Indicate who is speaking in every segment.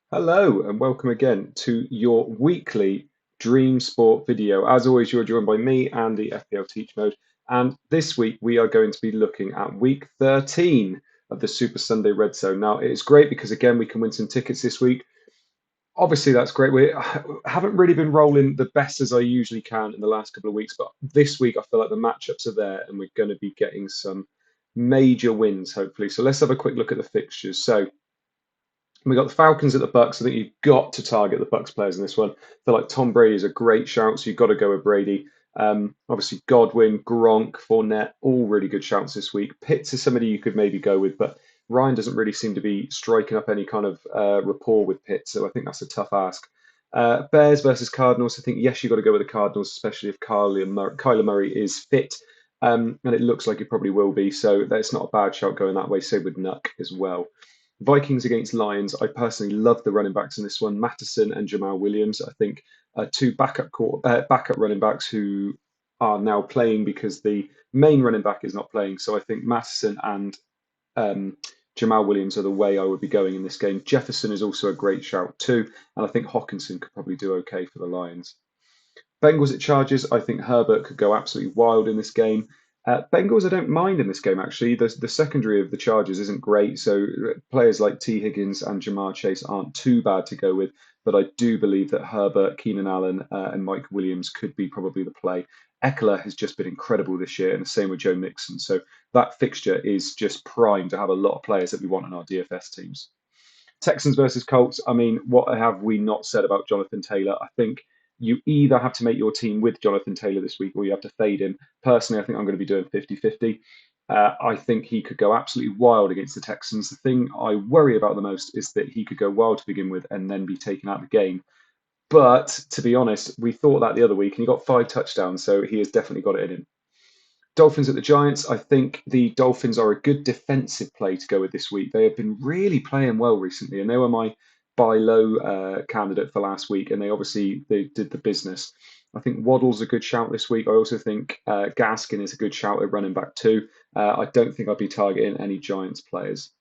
Speaker 1: Hello and welcome again to your weekly DreamSport video. As always, you're joined by me, Andy, FPL TeachMode, and this week we are going to be looking at week 13 of the Super Sunday Red Zone. Now, it's great because again we can win some tickets this week. Obviously, that's great. We haven't really been rolling the best as I usually can in the last couple of weeks, but this week I feel like the matchups are there and we're going to be getting some major wins, hopefully. So let's have a quick look at the fixtures. So we got the Falcons at the Bucks. I think you've got to target the Bucks players in this one. I feel like Tom Brady is a great shout, so you've got to go with Brady. Obviously, Godwin, Gronk, Fournette, all really good shouts this week. Pitts is somebody you could maybe go with, but Ryan doesn't really seem to be striking up any kind of rapport with Pitts, so I think that's a tough ask. Bears versus Cardinals. I think yes, you've got to go with the Cardinals, especially if Kyler Murray is fit, and it looks like it probably will be. So that's not a bad shout going that way. Same with Nuck as well. Vikings against Lions. I personally love the running backs in this one, Mattison and Jamal Williams. I think two backup running backs who are now playing because the main running back is not playing. So I think Mattison and um, Jamal Williams are the way I would be going in this game. Jefferson is also a great shout too, and I think Hawkinson could probably do okay for the Lions. Bengals at Chargers, I think Herbert could go absolutely wild in this game. Bengals, I don't mind in this game actually. The secondary of the Chargers isn't great, so players like T. Higgins and Jamar Chase aren't too bad to go with. But I do believe that Herbert, Keenan Allen, and Mike Williams could be probably the play. Eckler has just been incredible this year, and the same with Joe Mixon. So that fixture is just primed to have a lot of players that we want in our DFS teams. Texans versus Colts. I mean, what have we not said about Jonathan Taylor? I think you either have to make your team with Jonathan Taylor this week or you have to fade him. Personally, I think I'm going to be doing 50-50. I think he could go absolutely wild against the Texans. The thing I worry about the most is that he could go wild to begin with and then be taken out of the game. But to be honest, we thought that the other week and he got 5 touchdowns, so he has definitely got it in him. Dolphins at the Giants. I think the Dolphins are a good defensive play to go with this week. They have been really playing well recently, and they were my buy low candidate for last week, and they did the business. I think Waddle's a good shout this week. I also think Gaskin is a good shout at running back too. I don't think I'd be targeting any Giants players.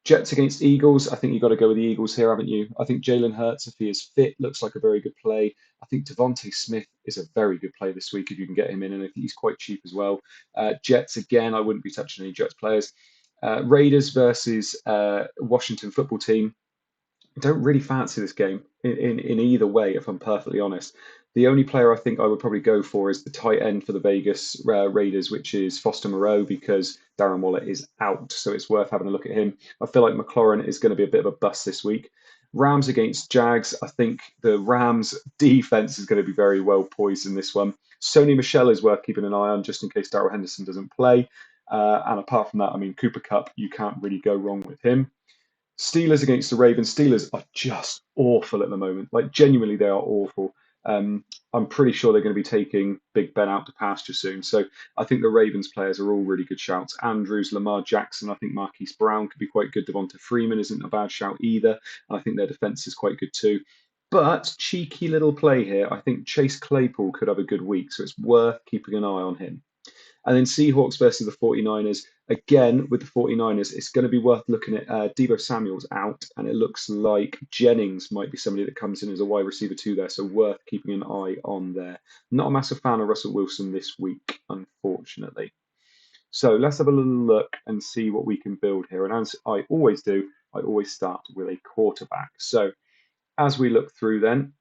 Speaker 1: Jets against Eagles. I think you've got to go with the Eagles here, haven't you? I think Jalen Hurts, if he is fit, looks like a very good play. I think Devontae Smith is a very good play this week if you can get him in, and I think he's quite cheap as well. Jets again, I wouldn't be touching any Jets players. Raiders versus Washington football team. I don't really fancy this game in either way, if I'm perfectly honest. The only player I think I would probably go for is the tight end for the Vegas Raiders, which is Foster Moreau, because Darren Waller is out. So it's worth having a look at him. I feel like McLaurin is going to be a bit of a bust this week. Rams against Jags. I think the Rams defense is going to be very well poised in this one. Sony Michelle is worth keeping an eye on just in case Darrell Henderson doesn't play. And apart from that, I mean, Cooper Cup, you can't really go wrong with him. Steelers against the Ravens. Steelers are just awful at the moment. Like genuinely, they are awful. I'm pretty sure they're going to be taking Big Ben out to pasture soon. So I think the Ravens players are all really good shouts. Andrews, Lamar Jackson. I think Marquise Brown could be quite good. Devonta Freeman isn't a bad shout either. And I think their defense is quite good too. But cheeky little play here. I think Chase Claypool could have a good week, so it's worth keeping an eye on him. And then Seahawks versus the 49ers. Again, with the 49ers, it's going to be worth looking at Debo Samuel's out, and it looks like Jennings might be somebody that comes in as a wide receiver too there, so worth keeping an eye on there. Not a massive fan of Russell Wilson this week, unfortunately. So let's have a little look and see what we can build here. And as I always do, I always start with a quarterback. So as we look through then,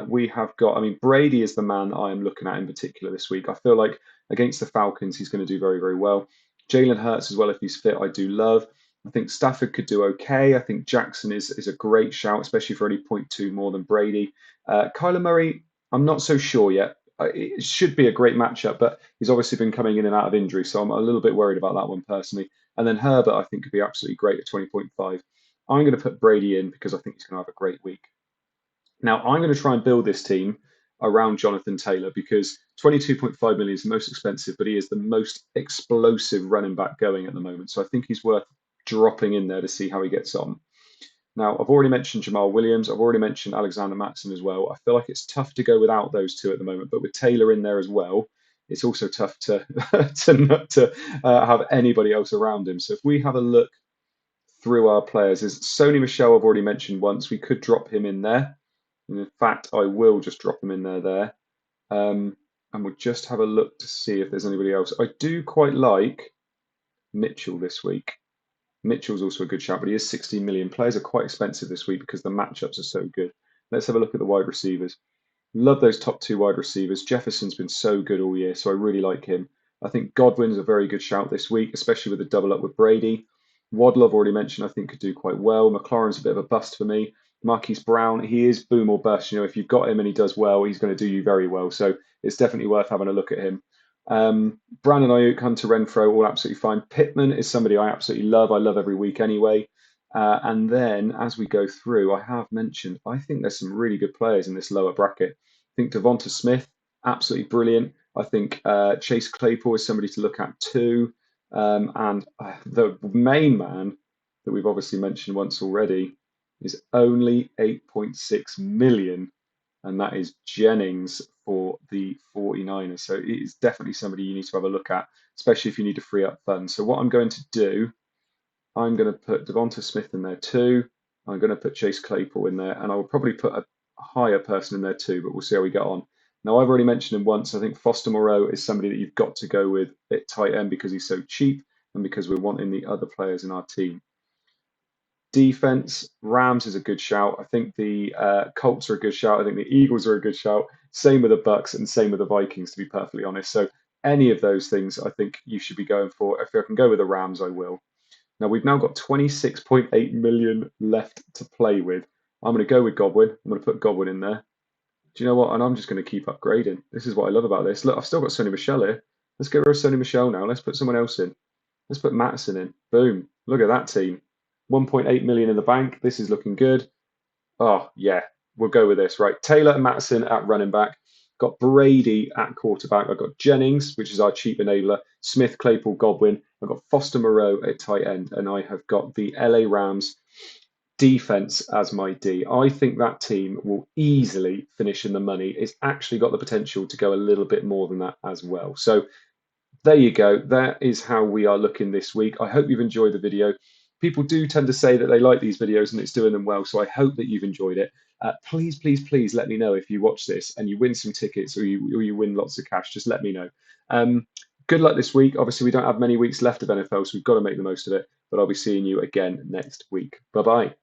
Speaker 1: we have got, I mean, Brady is the man I am looking at in particular this week. I feel like against the Falcons, he's going to do very, very well. Jalen Hurts as well, if he's fit, I do love. I think Stafford could do okay. I think Jackson is a great shout, especially for only point 0.2 more than Brady. Kyler Murray, I'm not so sure yet. It should be a great matchup, but he's obviously been coming in and out of injury, so I'm a little bit worried about that one personally. And then Herbert, I think, could be absolutely great at 20.5. I'm going to put Brady in because I think he's going to have a great week. Now, I'm going to try and build this team around Jonathan Taylor because 22.5 million is the most expensive, but he is the most explosive running back going at the moment. So I think he's worth dropping in there to see how he gets on. Now, I've already mentioned Jamal Williams. I've already mentioned Alexander Matson as well. I feel like it's tough to go without those two at the moment, but with Taylor in there as well, it's also tough to to not to have anybody else around him. So if we have a look through our players. There's Sony Michel I've already mentioned once. We could drop him in there. And in fact, I will just drop him in there. And we'll just have a look to see if there's anybody else. I do quite like Mitchell this week. Mitchell's also a good shout, but he is 16 million. Players are quite expensive this week because the matchups are so good. Let's have a look at the wide receivers. Love those top two wide receivers. Jefferson's been so good all year, so I really like him. I think Godwin's a very good shout this week, especially with the double up with Brady. Waddle, I've already mentioned, I think could do quite well. McLaurin's a bit of a bust for me. Marquise Brown, he is boom or bust. You know, if you've got him and he does well, he's going to do you very well. So it's definitely worth having a look at him. Brandon Ayuk, Hunter Renfro, all absolutely fine. Pittman is somebody I absolutely love. I love every week anyway. And then as we go through, I have mentioned, I think there's some really good players in this lower bracket. I think Devonta Smith, absolutely brilliant. I think Chase Claypool is somebody to look at too. And the main man that we've obviously mentioned once already is only 8.6 million, and that is Jennings for the 49ers. So it is definitely somebody you need to have a look at, especially if you need to free up funds. So what I'm going to do, I'm going to put Devonta Smith in there too. I'm going to put Chase Claypool in there, and I will probably put a higher person in there too, but we'll see how we get on. Now, I've already mentioned him once. I think Foster Moreau is somebody that you've got to go with at tight end because he's so cheap and because we're wanting the other players in our team. Defense, Rams is a good shout. I think the Colts are a good shout. I think the Eagles are a good shout. Same with the Bucks and same with the Vikings, to be perfectly honest. So any of those things I think you should be going for. If I can go with the Rams, I will. Now we've now got 26.8 million left to play with. I'm going to go with Godwin. I'm going to put Godwin in there. Do you know what? And I'm just going to keep upgrading. This is what I love about this. Look, I've still got Sony Michel here. Let's get rid of Sony Michel now. Let's put someone else in. Let's put Mattison in. Boom. Look at that team. 1.8 million in the bank. This is looking good. Oh, yeah. We'll go with this. Right. Taylor and Mattison at running back. Got Brady at quarterback. I've got Jennings, which is our cheap enabler. Smith, Claypool, Godwin. I've got Foster Moreau at tight end. And I have got the LA Rams defense as my D. I think that team will easily finish in the money. It's actually got the potential to go a little bit more than that as well. So there you go. That is how we are looking this week. I hope you've enjoyed the video. People do tend to say that they like these videos and it's doing them well. So I hope that you've enjoyed it. Please, please, please let me know if you watch this and you win some tickets or you win lots of cash. Just let me know. Good luck this week. Obviously, we don't have many weeks left of NFL, so we've got to make the most of it. But I'll be seeing you again next week. Bye-bye.